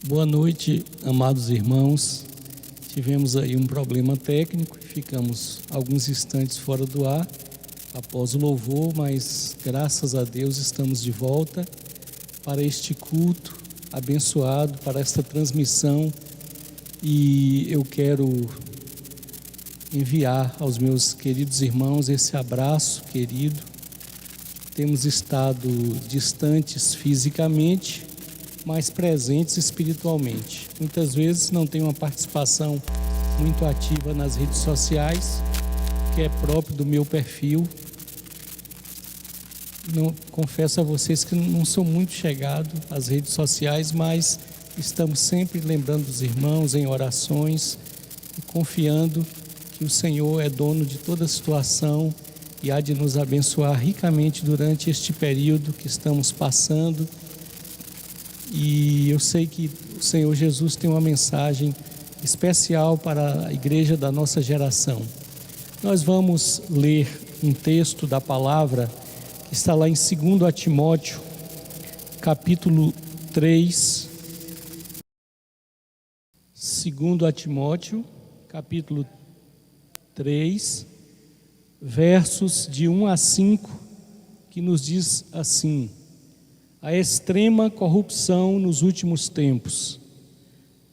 Boa noite, amados irmãos. Tivemos aí um problema técnico e ficamos alguns instantes fora do ar após o louvor, mas graças a Deus estamos de volta para este culto abençoado, para esta transmissão, e eu quero enviar aos meus queridos irmãos esse abraço querido. Temos estado distantes fisicamente, mas presentes espiritualmente. Muitas vezes não tem uma participação muito ativa nas redes sociais, que é próprio do meu perfil. Confesso a vocês que não sou muito chegado às redes sociais, mas estamos sempre lembrando dos irmãos em orações e confiando que o Senhor é dono de toda a situação e há de nos abençoar ricamente durante este período que estamos passando. E eu sei que o Senhor Jesus tem uma mensagem especial para a igreja da nossa geração. Nós vamos ler um texto da palavra que está lá em 2 Timóteo, capítulo 3. 2 Timóteo, capítulo 3, versos de 1 a 5, que nos diz assim: a extrema corrupção nos últimos tempos.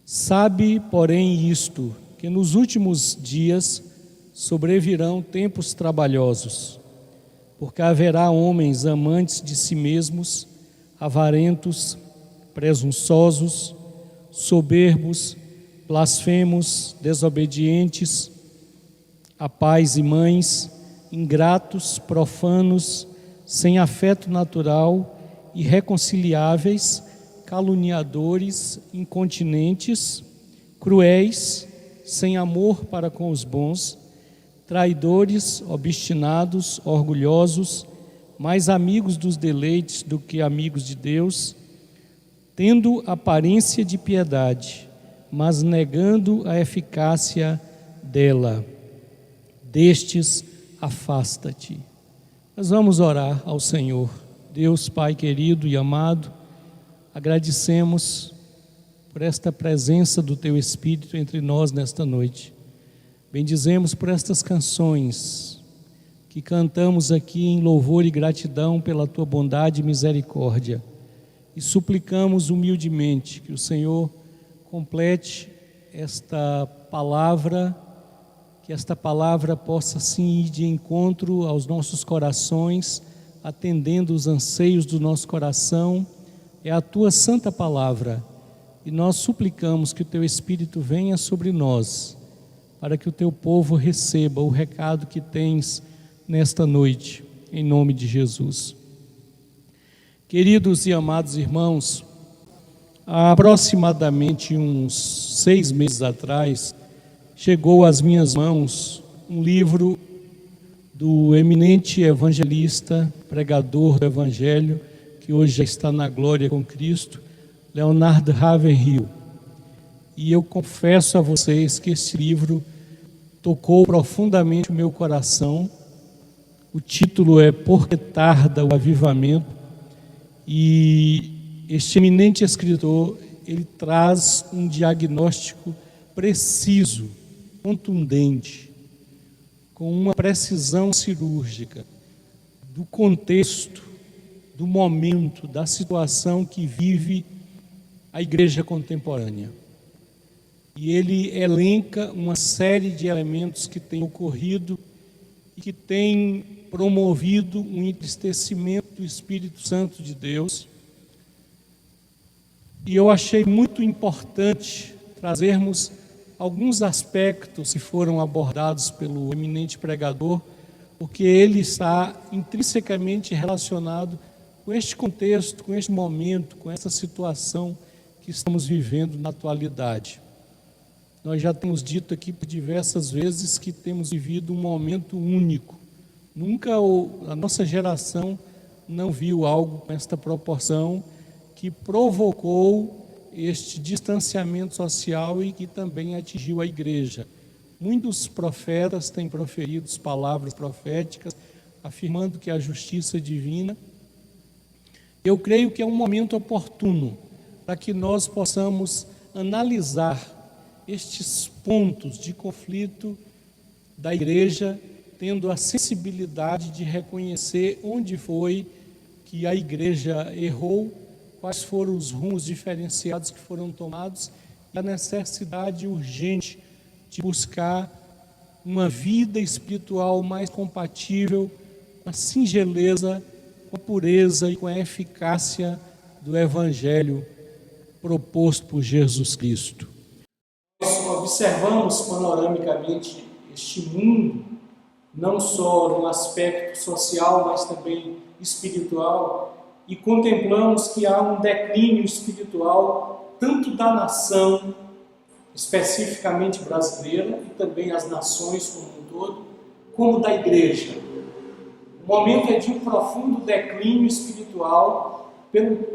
Sabe, porém, isto, que nos últimos dias sobrevirão tempos trabalhosos, porque haverá homens amantes de si mesmos, avarentos, presunçosos, soberbos, blasfemos, desobedientes a pais e mães, ingratos, profanos, sem afeto natural, irreconciliáveis, caluniadores, incontinentes, cruéis, sem amor para com os bons, traidores, obstinados, orgulhosos, mais amigos dos deleites do que amigos de Deus, tendo aparência de piedade, mas negando a eficácia dela. Destes, afasta-te. Nós vamos orar ao Senhor. Deus, Pai querido e amado, agradecemos por esta presença do Teu Espírito entre nós nesta noite. Bendizemos por estas canções que cantamos aqui em louvor e gratidão pela Tua bondade e misericórdia. E suplicamos humildemente que o Senhor complete esta palavra, que esta palavra possa sim ir de encontro aos nossos corações, atendendo os anseios do nosso coração. É a Tua santa palavra, e nós suplicamos que o Teu Espírito venha sobre nós, para que o Teu povo receba o recado que tens nesta noite, em nome de Jesus. Queridos e amados irmãos, há aproximadamente uns 6 meses atrás, chegou às minhas mãos um livro do eminente evangelista, pregador do Evangelho, que hoje já está na glória com Cristo, Leonard Ravenhill. E eu confesso a vocês que esse livro tocou profundamente o meu coração. O título é Por que tarda o avivamento? E este eminente escritor, ele traz um diagnóstico preciso, contundente, com uma precisão cirúrgica do contexto, do momento, da situação que vive a igreja contemporânea. E ele elenca uma série de elementos que têm ocorrido e que têm promovido um entristecimento do Espírito Santo de Deus. E eu achei muito importante trazermos alguns aspectos que foram abordados pelo eminente pregador, porque ele está intrinsecamente relacionado com este contexto, com este momento, com essa situação que estamos vivendo na atualidade. Nós já temos dito aqui por diversas vezes que temos vivido um momento único. Nunca a nossa geração não viu algo com esta proporção que provocou este distanciamento social e que também atingiu a igreja. Muitos profetas têm proferido palavras proféticas, afirmando que a justiça divina. Eu creio que é um momento oportuno para que nós possamos analisar estes pontos de conflito da igreja, tendo a sensibilidade de reconhecer onde foi que a igreja errou, quais foram os rumos diferenciados que foram tomados e a necessidade urgente de buscar uma vida espiritual mais compatível com a singeleza, com a pureza e com a eficácia do Evangelho proposto por Jesus Cristo. Nós observamos panoramicamente este mundo, não só no aspecto social, mas também espiritual, e contemplamos que há um declínio espiritual tanto da nação, especificamente brasileira, e também as nações como um todo, como da igreja. O momento é de um profundo declínio espiritual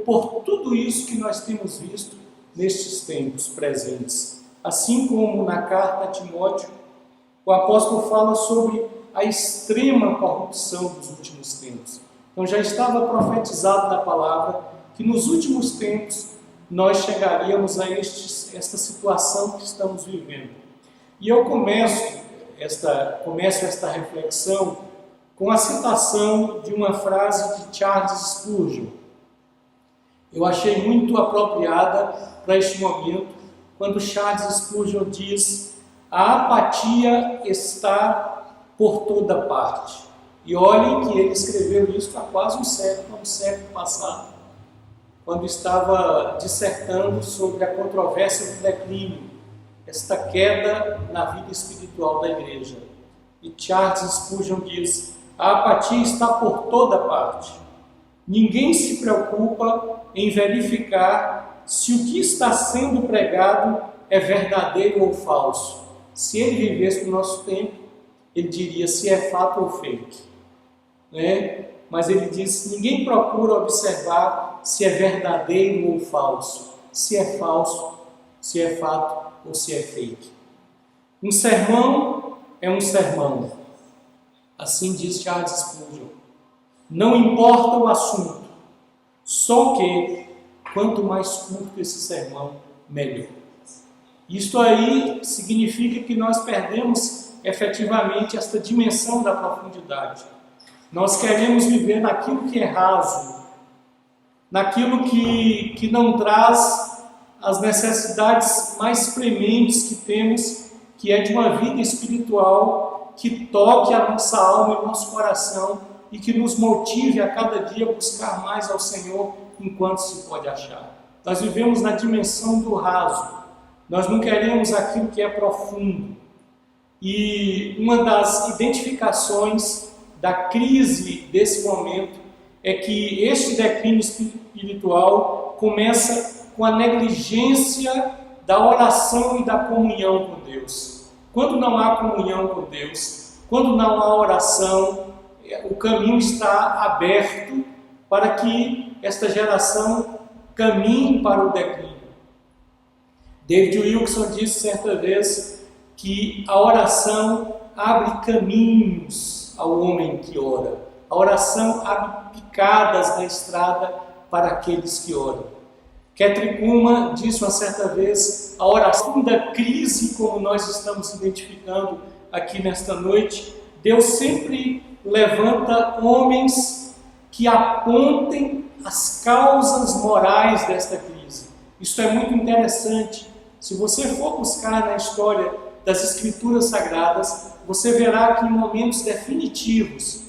por tudo isso que nós temos visto nestes tempos presentes. Assim como na carta a Timóteo, o apóstolo fala sobre a extrema corrupção dos últimos tempos. Então já estava profetizado na palavra que nos últimos tempos nós chegaríamos a esta situação que estamos vivendo. E eu começo esta reflexão com a citação de uma frase de Charles Spurgeon. Eu achei muito apropriada para este momento, quando Charles Spurgeon diz: a apatia está por toda parte. E olhem que ele escreveu isso há quase um século passado, quando estava dissertando sobre a controvérsia do declínio, esta queda na vida espiritual da igreja. E Charles Spurgeon diz: a apatia está por toda parte. Ninguém se preocupa em verificar se o que está sendo pregado é verdadeiro ou falso. Se ele vivesse no nosso tempo, ele diria se é fato ou fake. Mas ele diz: ninguém procura observar se é verdadeiro ou falso, se é falso, se é fato ou se é fake. Um sermão é um sermão. Assim diz Charles Spurgeon. Não importa o assunto, só que quanto mais curto esse sermão, melhor. Isto aí significa que nós perdemos efetivamente esta dimensão da profundidade. Nós queremos viver naquilo que é raso, naquilo que não traz as necessidades mais prementes que temos, que é de uma vida espiritual que toque a nossa alma e o nosso coração e que nos motive a cada dia a buscar mais ao Senhor enquanto se pode achar. Nós vivemos na dimensão do raso, nós não queremos aquilo que é profundo. E uma das identificações da crise desse momento é que este declínio espiritual começa com a negligência da oração e da comunhão com Deus. Quando não há comunhão com Deus, quando não há oração, o caminho está aberto para que esta geração caminhe para o declínio. David Wilkerson disse certa vez que a oração abre caminhos ao homem que ora. A oração abre picadas na estrada para aqueles que oram. Kathryn Kuhlman disse uma certa vez: a oração da crise, como nós estamos identificando aqui nesta noite, Deus sempre levanta homens que apontem as causas morais desta crise. Isso é muito interessante. Se você for buscar na história das Escrituras Sagradas, você verá que em momentos definitivos,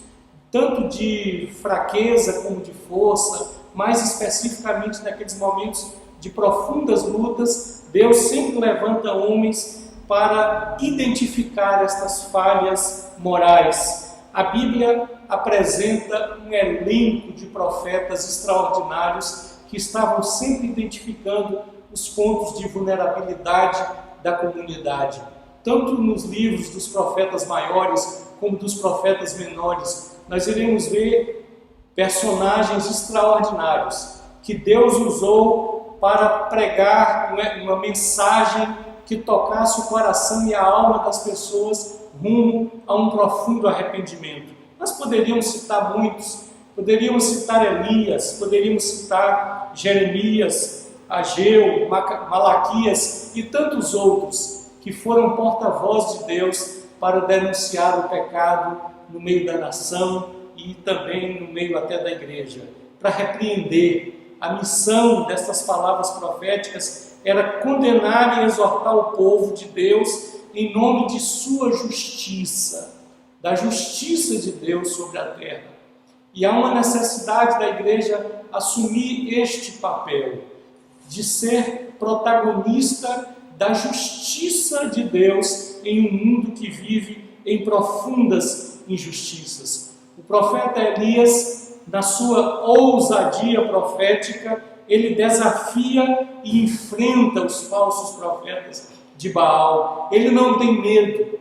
tanto de fraqueza como de força, mais especificamente naqueles momentos de profundas lutas, Deus sempre levanta homens para identificar estas falhas morais. A Bíblia apresenta um elenco de profetas extraordinários que estavam sempre identificando os pontos de vulnerabilidade da comunidade. Tanto nos livros dos profetas maiores como dos profetas menores, nós iremos ver personagens extraordinários que Deus usou para pregar uma mensagem que tocasse o coração e a alma das pessoas rumo a um profundo arrependimento. Nós poderíamos citar muitos, poderíamos citar Elias, poderíamos citar Jeremias, Ageu, Malaquias e tantos outros que foram porta-voz de Deus para denunciar o pecado no meio da nação e também no meio até da igreja, para repreender. A missão destas palavras proféticas era condenar e exortar o povo de Deus em nome de sua justiça, da justiça de Deus sobre a terra. E há uma necessidade da igreja assumir este papel, de ser protagonista da justiça de Deus em um mundo que vive em profundas injustiças. O profeta Elias, na sua ousadia profética, ele desafia e enfrenta os falsos profetas de Baal. Ele não tem medo,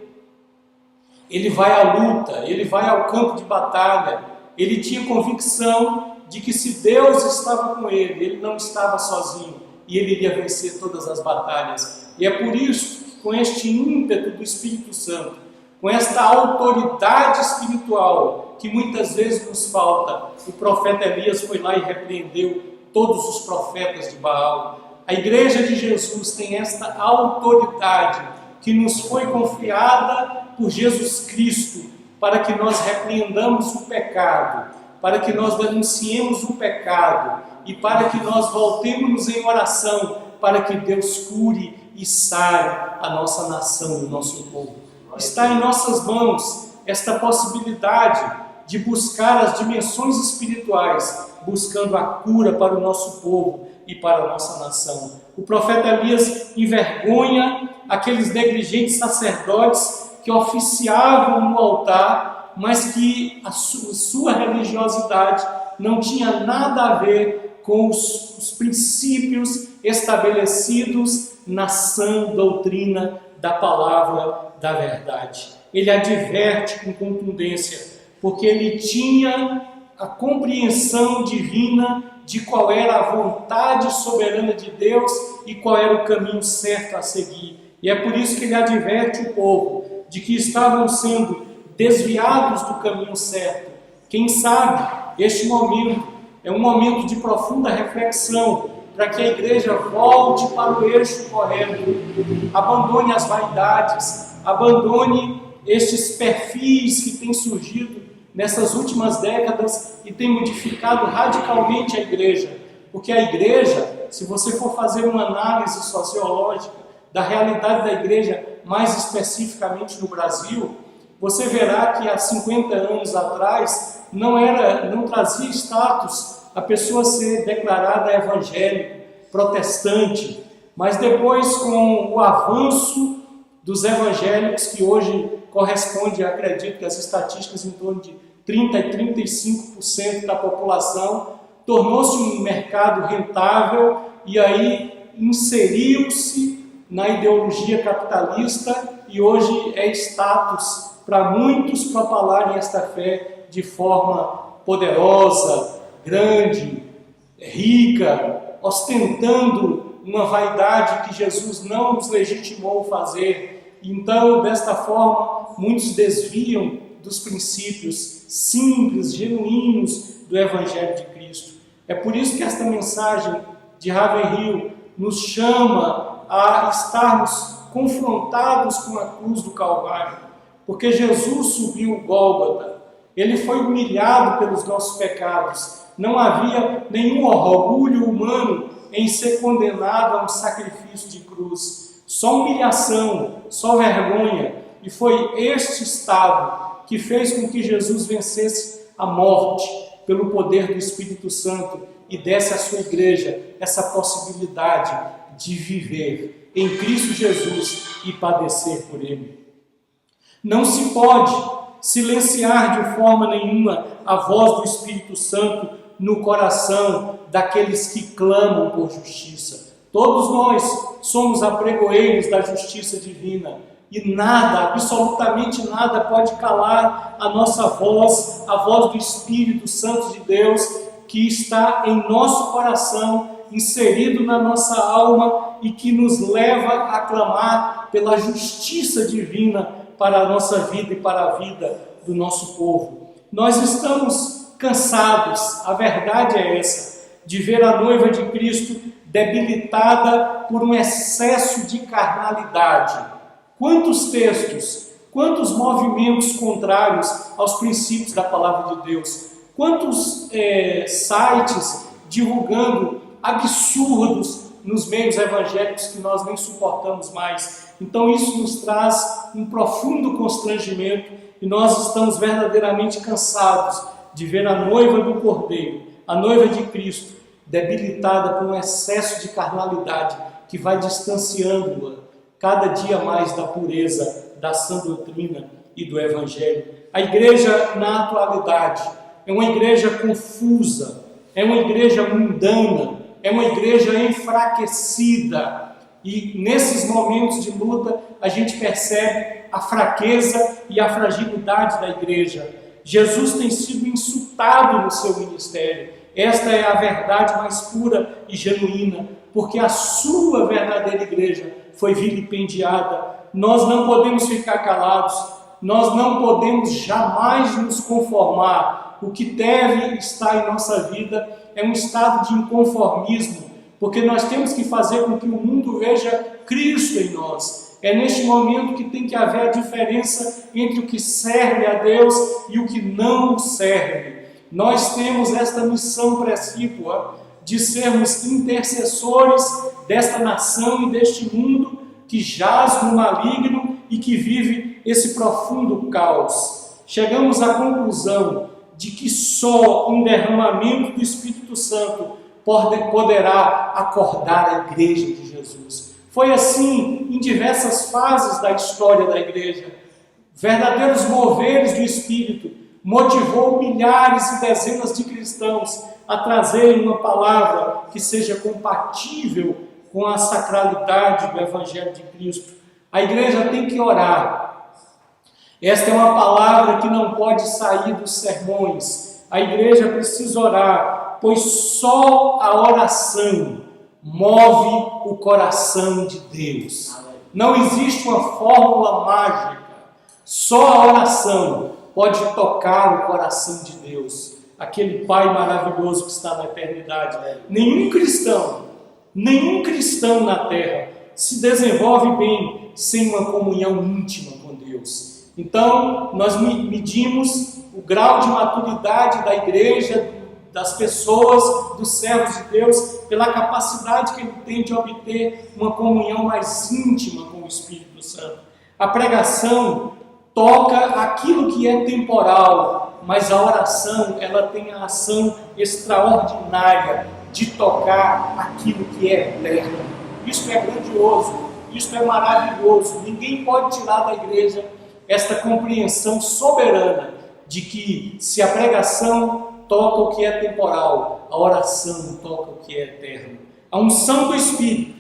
ele vai à luta, ele vai ao campo de batalha. Ele tinha convicção de que se Deus estava com ele não estava sozinho e ele iria vencer todas as batalhas. E é por isso que, com este ímpeto do Espírito Santo, com esta autoridade espiritual que muitas vezes nos falta, o profeta Elias foi lá e repreendeu todos os profetas de Baal. A igreja de Jesus tem esta autoridade que nos foi confiada por Jesus Cristo, para que nós repreendamos o pecado, para que nós denunciemos o pecado e para que nós voltemos em oração, para que Deus cure e sare a nossa nação, o nosso povo. Está em nossas mãos esta possibilidade de buscar as dimensões espirituais, buscando a cura para o nosso povo e para a nossa nação. O profeta Elias envergonha aqueles negligentes sacerdotes que oficiavam no altar, mas que a sua religiosidade não tinha nada a ver com os princípios estabelecidos na sã doutrina da palavra da verdade. Ele adverte com contundência, porque ele tinha a compreensão divina de qual era a vontade soberana de Deus e qual era o caminho certo a seguir. E é por isso que ele adverte o povo de que estavam sendo desviados do caminho certo. Quem sabe este momento é um momento de profunda reflexão, para que a igreja volte para o eixo correto, abandone as vaidades, abandone estes perfis que têm surgido nessas últimas décadas e têm modificado radicalmente a igreja. Porque a igreja, se você for fazer uma análise sociológica da realidade da igreja, mais especificamente no Brasil, você verá que há 50 anos atrás não trazia status a pessoa ser declarada evangélica, protestante, mas depois, com o avanço dos evangélicos, que hoje corresponde, acredito que as estatísticas em torno de 30% e 35% da população, tornou-se um mercado rentável e aí inseriu-se na ideologia capitalista e hoje é status para muitos propalarem esta fé de forma poderosa, grande, rica, ostentando uma vaidade que Jesus não nos legitimou fazer. Então, desta forma, muitos desviam dos princípios simples, genuínos do Evangelho de Cristo. É por isso que esta mensagem de Ravenhill nos chama a estarmos confrontados com a cruz do Calvário, porque Jesus subiu o Gólgota, ele foi humilhado pelos nossos pecados. Não havia nenhum orgulho humano em ser condenado a um sacrifício de cruz. Só humilhação, só vergonha. E foi este estado que fez com que Jesus vencesse a morte pelo poder do Espírito Santo e desse à sua igreja essa possibilidade de viver em Cristo Jesus e padecer por Ele. Não se pode silenciar de forma nenhuma a voz do Espírito Santo no coração daqueles que clamam por justiça. Todos nós somos apregoeiros da justiça divina e nada, absolutamente nada pode calar a nossa voz, a voz do Espírito Santo de Deus que está em nosso coração, inserido na nossa alma e que nos leva a clamar pela justiça divina para a nossa vida e para a vida do nosso povo. Nós estamos cansados, a verdade é essa, de ver a noiva de Cristo debilitada por um excesso de carnalidade. Quantos textos, quantos movimentos contrários aos princípios da palavra de Deus, quantos sites divulgando absurdos nos meios evangélicos que nós nem suportamos mais. Então isso nos traz um profundo constrangimento e nós estamos verdadeiramente cansados de ver a noiva do Cordeiro, a noiva de Cristo, debilitada por um excesso de carnalidade que vai distanciando-a cada dia mais da pureza, da sã doutrina e do Evangelho. A igreja na atualidade é uma igreja confusa, é uma igreja mundana, é uma igreja enfraquecida. E nesses momentos de luta a gente percebe a fraqueza e a fragilidade da igreja. Jesus tem sido insultado no seu ministério. Esta é a verdade mais pura e genuína, porque a sua verdadeira igreja foi vilipendiada. Nós não podemos ficar calados, nós não podemos jamais nos conformar. O que deve estar em nossa vida é um estado de inconformismo, porque nós temos que fazer com que o mundo veja Cristo em nós. É neste momento que tem que haver a diferença entre o que serve a Deus e o que não serve. Nós temos esta missão precípua de sermos intercessores desta nação e deste mundo que jaz no maligno e que vive esse profundo caos. Chegamos à conclusão de que só um derramamento do Espírito Santo poderá acordar a igreja de Jesus. Foi assim em diversas fases da história da igreja. Verdadeiros moveres do Espírito motivou milhares e dezenas de cristãos a trazerem uma palavra que seja compatível com a sacralidade do Evangelho de Cristo. A igreja tem que orar. Esta é uma palavra que não pode sair dos sermões. A igreja precisa orar, pois só a oração move o coração de Deus. Não existe uma fórmula mágica. Só a oração pode tocar o coração de Deus, aquele Pai maravilhoso que está na eternidade. Nenhum cristão na terra se desenvolve bem sem uma comunhão íntima com Deus. Então, nós medimos o grau de maturidade da igreja, das pessoas, dos servos de Deus, pela capacidade que ele tem de obter uma comunhão mais íntima com o Espírito Santo. A pregação toca aquilo que é temporal, mas a oração, ela tem a ação extraordinária de tocar aquilo que é eterno. Isso é grandioso, isso é maravilhoso. Ninguém pode tirar da igreja esta compreensão soberana de que se a pregação toca o que é temporal, a oração toca o que é eterno. A unção do Espírito,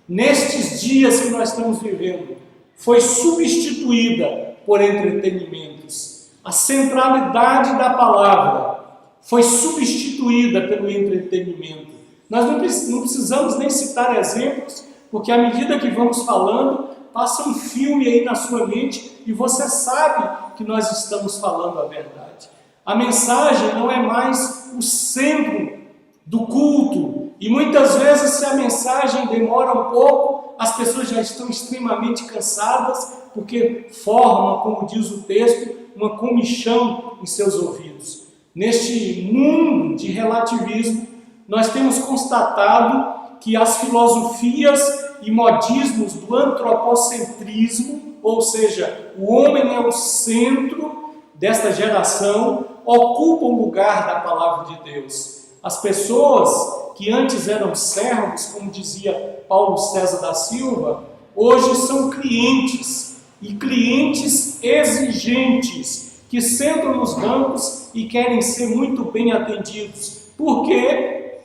nestes dias que nós estamos vivendo, foi substituída por entretenimentos. A centralidade da palavra foi substituída pelo entretenimento. Nós não precisamos nem citar exemplos, porque à medida que vamos falando, passa um filme aí na sua mente e você sabe que nós estamos falando a verdade. A mensagem não é mais o centro do culto, e muitas vezes, se a mensagem demora um pouco, as pessoas já estão extremamente cansadas, porque forma, como diz o texto, uma comichão em seus ouvidos. Neste mundo de relativismo, nós temos constatado que as filosofias e modismos do antropocentrismo, ou seja, o homem é o centro desta geração, ocupam o lugar da palavra de Deus. As pessoas que antes eram servos, como dizia Paulo César da Silva, hoje são clientes, e clientes exigentes, que sentam nos bancos e querem ser muito bem atendidos. Porque,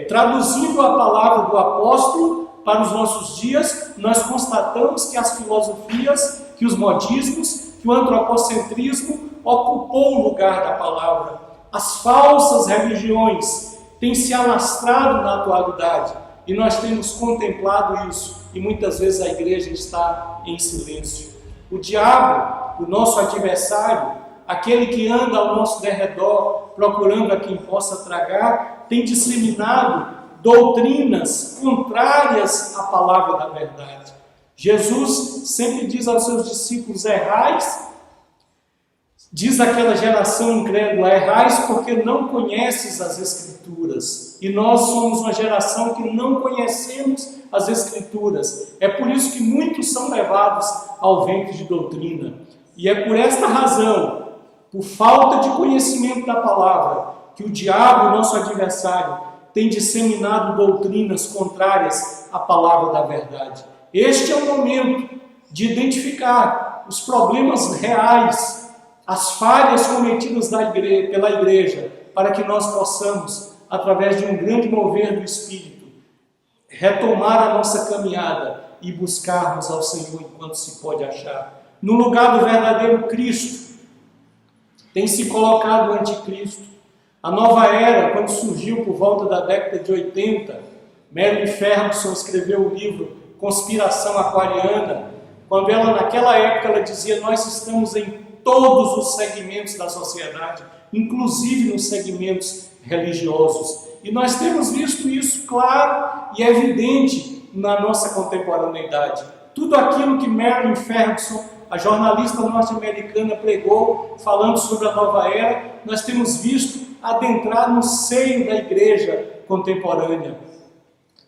traduzindo a palavra do apóstolo para os nossos dias, nós constatamos que as filosofias, que os modismos, que o antropocentrismo ocupou o lugar da palavra. As falsas religiões têm se alastrado na atualidade e nós temos contemplado isso e muitas vezes a igreja está em silêncio. O diabo, o nosso adversário, aquele que anda ao nosso derredor procurando a quem possa tragar, tem disseminado doutrinas contrárias à palavra da verdade. Jesus sempre diz aos seus discípulos: errais, diz aquela geração incrédula, errais porque não conheces as Escrituras. E nós somos uma geração que não conhecemos as Escrituras. É por isso que muitos são levados ao vento de doutrina. E é por esta razão, por falta de conhecimento da palavra, que o diabo, nosso adversário, tem disseminado doutrinas contrárias à palavra da verdade. Este é o momento de identificar os problemas reais, as falhas cometidas pela igreja, para que nós possamos, através de um grande mover do Espírito, retomar a nossa caminhada e buscarmos ao Senhor enquanto se pode achar. No lugar do verdadeiro Cristo, tem se colocado o anticristo. A nova era, quando surgiu por volta da década de 80, Mary Ferguson escreveu o livro Conspiração Aquariana, quando ela, naquela época, ela dizia: nós estamos em todos os segmentos da sociedade, inclusive nos segmentos religiosos. E nós temos visto isso claro e evidente na nossa contemporaneidade. Tudo aquilo que Marilyn Ferguson, a jornalista norte-americana, pregou, falando sobre a nova era, nós temos visto adentrar no seio da igreja contemporânea.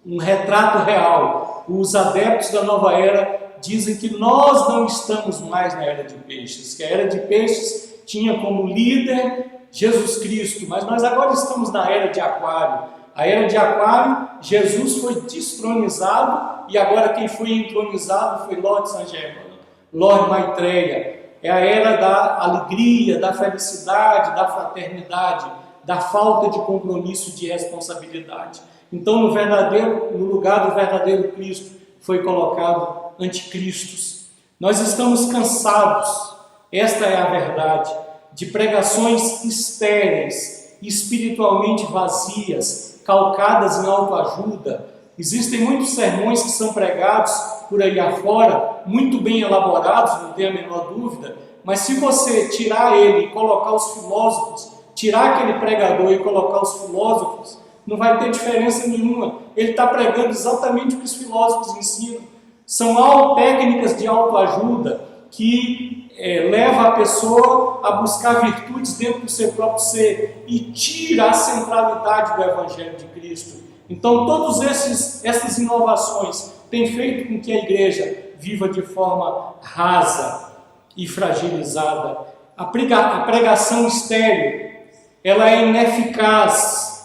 Um retrato real. Os adeptos da nova era dizem que nós não estamos mais na era de peixes, que a era de peixes tinha como líder Jesus Cristo, mas nós agora estamos na era de aquário. A era de aquário, Jesus foi destronizado e agora quem foi entronizado foi Lord Saint-Germain, Lord Maitreya. É a era da alegria, da felicidade, da fraternidade, da falta de compromisso e de responsabilidade. Então, no lugar do verdadeiro Cristo, foi colocado anticristos. Nós estamos cansados, esta é a verdade, de pregações estéreis, espiritualmente vazias, calcadas em autoajuda. Existem muitos sermões que são pregados por aí afora, muito bem elaborados, não tem a menor dúvida, mas se você tirar ele e colocar os filósofos, tirar aquele pregador e colocar os filósofos, não vai ter diferença nenhuma. Ele está pregando exatamente o que os filósofos ensinam. São técnicas de autoajuda que levam a pessoa a buscar virtudes dentro do seu próprio ser e tira a centralidade do Evangelho de Cristo. Então, todas essas inovações têm feito com que a igreja viva de forma rasa e fragilizada. A pregação estéril, ela é ineficaz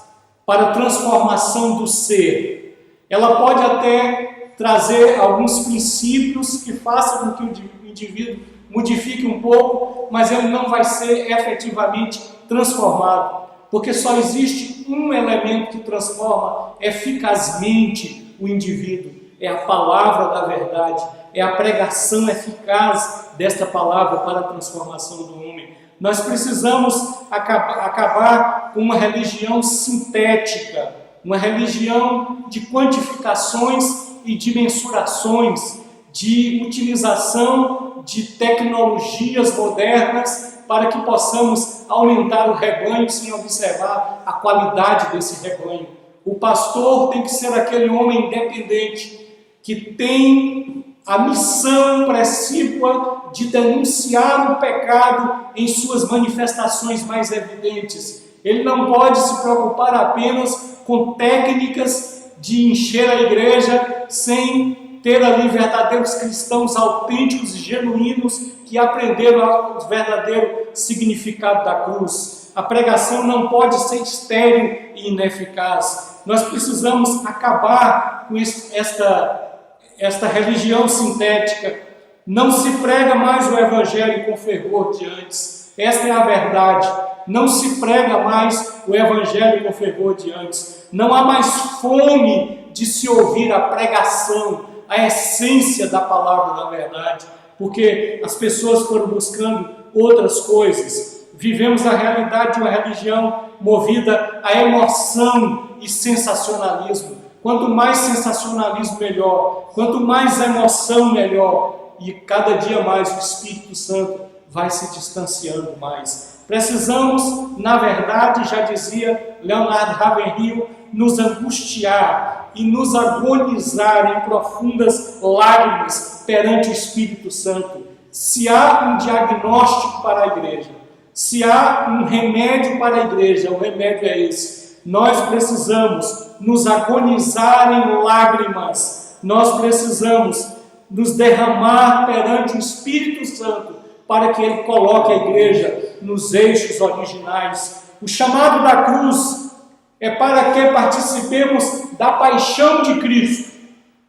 para a transformação do ser. Ela pode até trazer alguns princípios que façam com que o indivíduo modifique um pouco, mas ele não vai ser efetivamente transformado, porque só existe um elemento que transforma eficazmente o indivíduo, é a palavra da verdade, é a pregação eficaz desta palavra para a transformação do homem. Nós precisamos acabar com uma religião sintética, uma religião de quantificações e de mensurações, de utilização de tecnologias modernas para que possamos aumentar o rebanho sem observar a qualidade desse rebanho. O pastor tem que ser aquele homem independente que tem a missão precípua de denunciar o pecado em suas manifestações mais evidentes. Ele não pode se preocupar apenas com técnicas de encher a igreja sem ter ali verdadeiros cristãos autênticos e genuínos que aprenderam o verdadeiro significado da cruz. A pregação não pode ser estéril e ineficaz. Nós precisamos acabar com esta religião sintética. Não se prega mais o evangelho com fervor de antes. Esta é a verdade. Não se prega mais o evangelho com fervor de antes. Não há mais fome de se ouvir a pregação, a essência da palavra da verdade, porque as pessoas foram buscando outras coisas. Vivemos a realidade de uma religião movida a emoção e sensacionalismo. Quanto mais sensacionalismo, melhor. Quanto mais emoção, melhor. E cada dia mais o Espírito Santo vai se distanciando mais. Precisamos, na verdade, já dizia Leonard Ravenhill, nos angustiar e nos agonizar em profundas lágrimas perante o Espírito Santo. Se há um diagnóstico para a igreja, se há um remédio para a igreja, o remédio é esse. Nós precisamos nos agonizar em lágrimas, nós precisamos nos derramar perante o Espírito Santo para que Ele coloque a igreja nos eixos originais. O chamado da cruz é para que participemos da paixão de Cristo.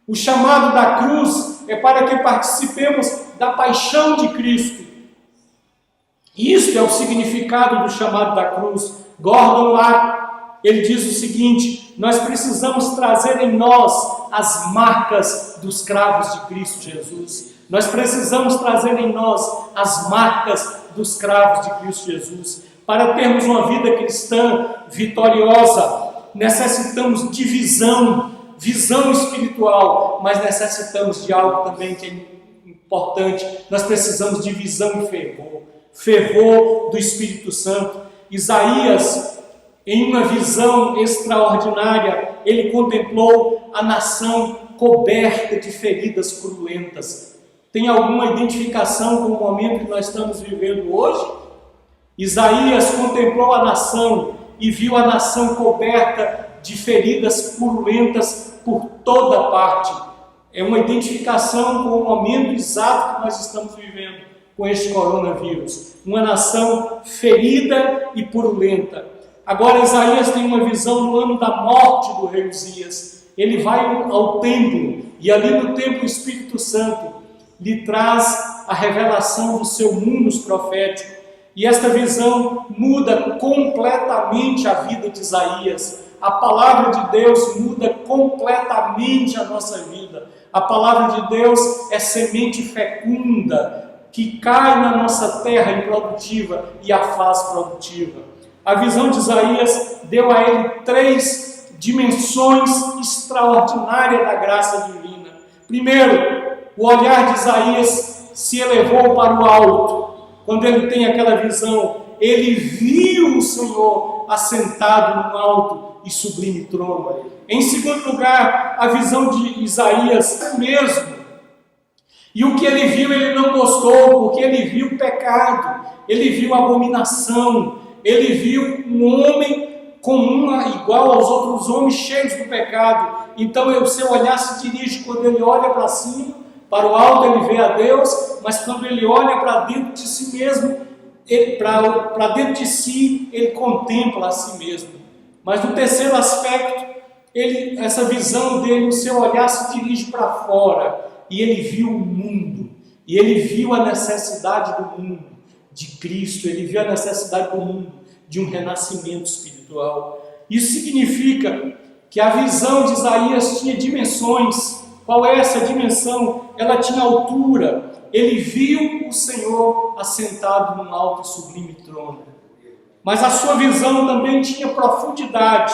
O chamado da cruz é para que participemos da paixão de Cristo. Isto é o significado do chamado da cruz. Gordon lá, ele diz o seguinte: nós precisamos trazer em nós as marcas dos cravos de Cristo Jesus. Nós precisamos trazer em nós as marcas dos cravos de Cristo Jesus. Para termos uma vida cristã vitoriosa, necessitamos de visão espiritual, mas necessitamos de algo também que é importante. Nós precisamos de visão e fervor do Espírito Santo. Isaías, em uma visão extraordinária, ele contemplou a nação coberta de feridas cruentas. Tem alguma identificação com o momento que nós estamos vivendo hoje? Isaías contemplou a nação e viu a nação coberta de feridas cruentas por toda parte. É uma identificação com o momento exato que nós estamos vivendo com este coronavírus. Uma nação ferida e purulenta. Agora Isaías tem uma visão no ano da morte do rei Uzias. Ele vai ao templo e ali no templo o Espírito Santo lhe traz a revelação do seu munus profético. E esta visão muda completamente a vida de Isaías. A palavra de Deus muda completamente a nossa vida. A palavra de Deus é semente fecunda que cai na nossa terra improdutiva e a faz produtiva. A visão de Isaías deu a ele 3 dimensões extraordinárias da graça divina. Primeiro, o olhar de Isaías se elevou para o alto. Quando ele tem aquela visão, ele viu o Senhor assentado no alto e sublime trono. Em segundo lugar, a visão de Isaías mesmo. E o que ele viu, ele não gostou, porque ele viu o pecado, ele viu a abominação, ele viu um homem comum, igual aos outros homens, cheios do pecado. Então o seu olhar se dirige, quando ele olha para cima, para o alto ele vê a Deus, mas quando ele olha para dentro de si mesmo, para dentro de si, ele contempla a si mesmo. Mas no terceiro aspecto, essa visão dele, o seu olhar se dirige para fora, e ele viu o mundo, e ele viu a necessidade do mundo de Cristo, ele viu a necessidade do mundo de um renascimento espiritual. Isso significa que a visão de Isaías tinha dimensões. Qual é essa dimensão? Ela tinha altura. Ele viu o Senhor assentado num alto e sublime trono. Mas a sua visão também tinha profundidade.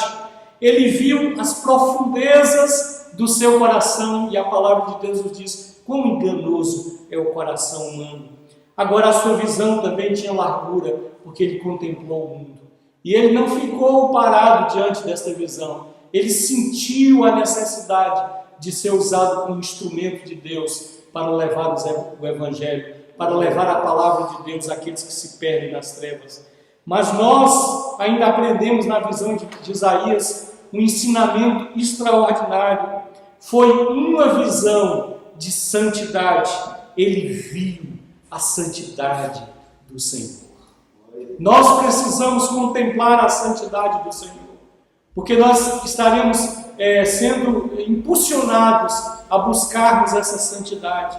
Ele viu as profundezas do seu coração, e a palavra de Deus nos diz quão enganoso é o coração humano. Agora a sua visão também tinha largura, porque ele contemplou o mundo. E ele não ficou parado diante desta visão. Ele sentiu a necessidade de ser usado como instrumento de Deus para levar o Evangelho, para levar a palavra de Deus àqueles que se perdem nas trevas. Mas nós ainda aprendemos na visão de Isaías um ensinamento extraordinário. Foi uma visão de santidade. Ele viu a santidade do Senhor. Nós precisamos contemplar a santidade do Senhor, porque nós estaremos sendo impulsionados a buscarmos essa santidade.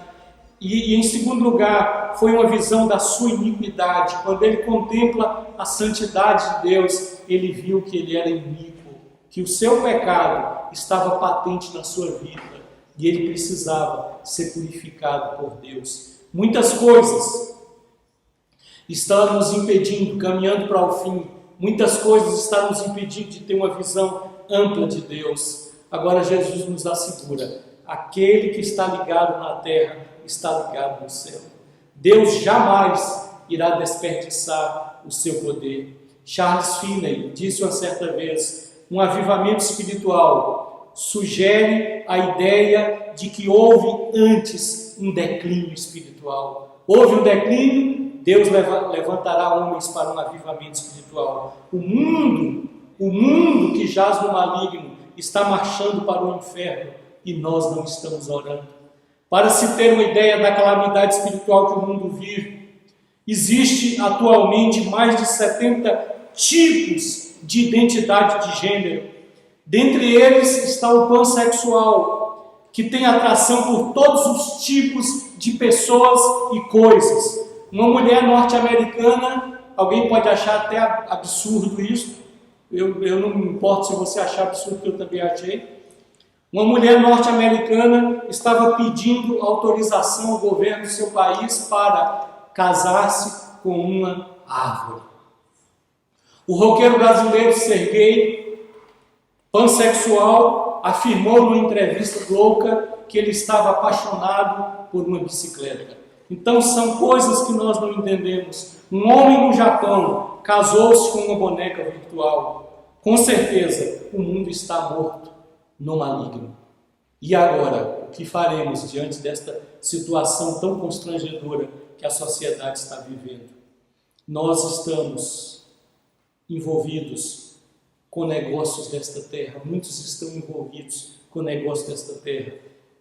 E em segundo lugar, foi uma visão da sua iniquidade. Quando ele contempla a santidade de Deus, ele viu que ele era iníquo, que o seu pecado estava patente na sua vida e ele precisava ser purificado por Deus. Muitas coisas estão nos impedindo, caminhando para o fim. Muitas coisas estão nos impedindo de ter uma visão ampla de Deus. Agora Jesus nos assegura: aquele que está ligado na terra está ligado no céu. Deus jamais irá desperdiçar o seu poder. Charles Finney disse uma certa vez: um avivamento espiritual sugere a ideia de que houve antes um declínio espiritual. Houve um declínio, Deus levantará homens para um avivamento espiritual. O mundo que jaz no maligno está marchando para o inferno e nós não estamos orando. Para se ter uma ideia da calamidade espiritual que o mundo vive, existe atualmente mais de 70 tipos de identidade de gênero. Dentre eles está o pansexual, que tem atração por todos os tipos de pessoas e coisas. Uma mulher norte-americana, alguém pode achar até absurdo isso, eu não me importo se você achar absurdo, que eu também achei. Uma mulher norte-americana estava pedindo autorização ao governo do seu país para casar-se com uma árvore. O roqueiro brasileiro Serguei, pansexual, afirmou numa entrevista louca que ele estava apaixonado por uma bicicleta. Então são coisas que nós não entendemos. Um homem no Japão casou-se com uma boneca virtual. Com certeza, o mundo está morto no maligno. E agora, o que faremos diante desta situação tão constrangedora que a sociedade está vivendo? Nós estamos envolvidos com negócios desta terra, muitos estão envolvidos com negócios desta terra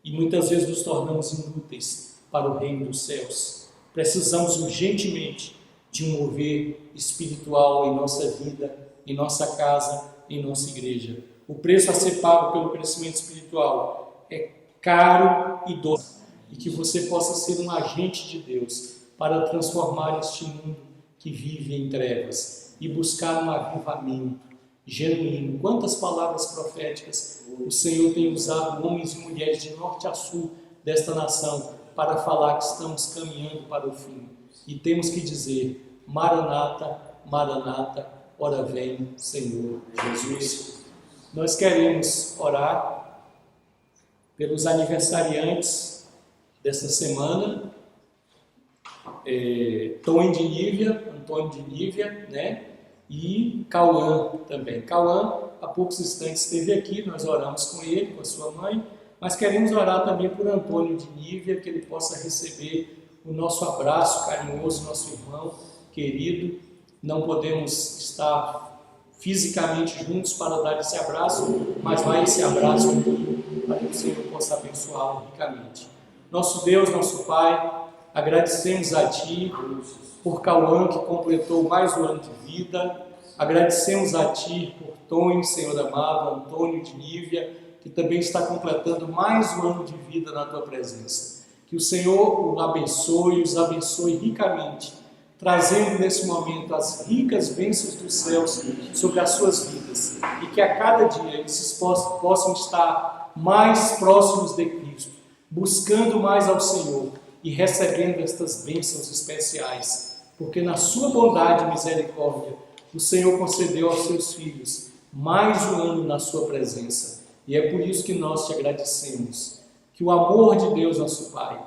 e muitas vezes nos tornamos inúteis para o reino dos céus. Precisamos urgentemente de um mover espiritual em nossa vida, em nossa casa, em nossa igreja. O preço a ser pago pelo crescimento espiritual é caro e doce, e que você possa ser um agente de Deus para transformar este mundo que vive em trevas e buscar um avivamento genuíno. Quantas palavras proféticas o Senhor tem usado, homens e mulheres de norte a sul desta nação, para falar que estamos caminhando para o fim. E temos que dizer: Maranata, Maranata, ora vem, Senhor Jesus. Nós queremos orar pelos aniversariantes desta semana, Antônio de Nívia, né? E Cauã também. Cauã, há poucos instantes, esteve aqui, nós oramos com ele, com a sua mãe, mas queremos orar também por Antônio de Nívia, que ele possa receber o nosso abraço carinhoso, nosso irmão querido. Não podemos estar fisicamente juntos para dar esse abraço, mas vai esse abraço aqui, para que o Senhor possa abençoá-lo ricamente. Nosso Deus, nosso Pai, agradecemos a Ti por Cauã, que completou mais um ano de vida. Agradecemos a Ti por Tony, Senhor amado, Antônio de Nívia, que também está completando mais um ano de vida na Tua presença. Que o Senhor os abençoe ricamente, trazendo nesse momento as ricas bênçãos dos céus sobre as suas vidas, e que a cada dia eles possam estar mais próximos de Cristo, buscando mais ao Senhor e recebendo estas bênçãos especiais, porque na sua bondade e misericórdia o Senhor concedeu aos seus filhos mais um ano na sua presença, e é por isso que nós te agradecemos. Que o amor de Deus, nosso Pai,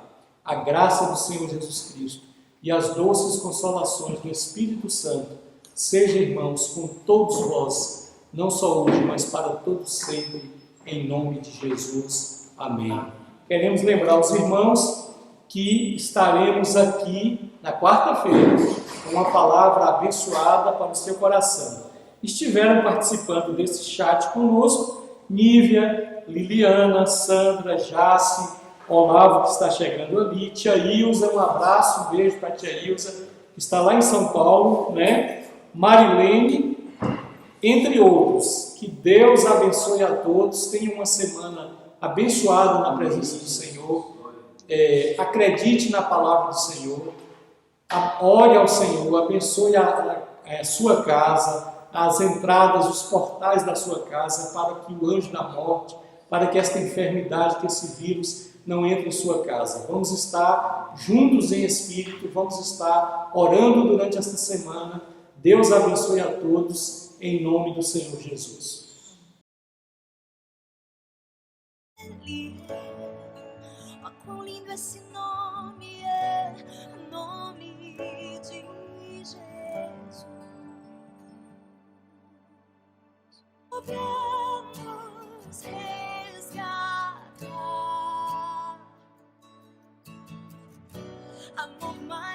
a graça do Senhor Jesus Cristo e as doces consolações do Espírito Santo sejam, irmãos, com todos vós, não só hoje, mas para todos sempre, em nome de Jesus. Amém. Queremos lembrar os irmãos que estaremos aqui na quarta-feira com uma palavra abençoada para o seu coração. Estiveram participando desse chat conosco Nívia, Liliana, Sandra, Jace, Olavo, que está chegando ali, Tia Ilza, um abraço, um beijo para a Tia Ilza, que está lá em São Paulo, né? Marilene, entre outros. Que Deus abençoe a todos, tenham uma semana abençoada na presença do Senhor. Acredite na palavra do Senhor, ore ao Senhor, abençoe a sua casa, as entradas, os portais da sua casa, para que o anjo da morte, para que esta enfermidade, que esse vírus não entre em sua casa. Vamos estar juntos em espírito, vamos estar orando durante esta semana. Deus abençoe a todos, em nome do Senhor Jesus. Oh, quão lindo esse nome é, o nome de Jesus.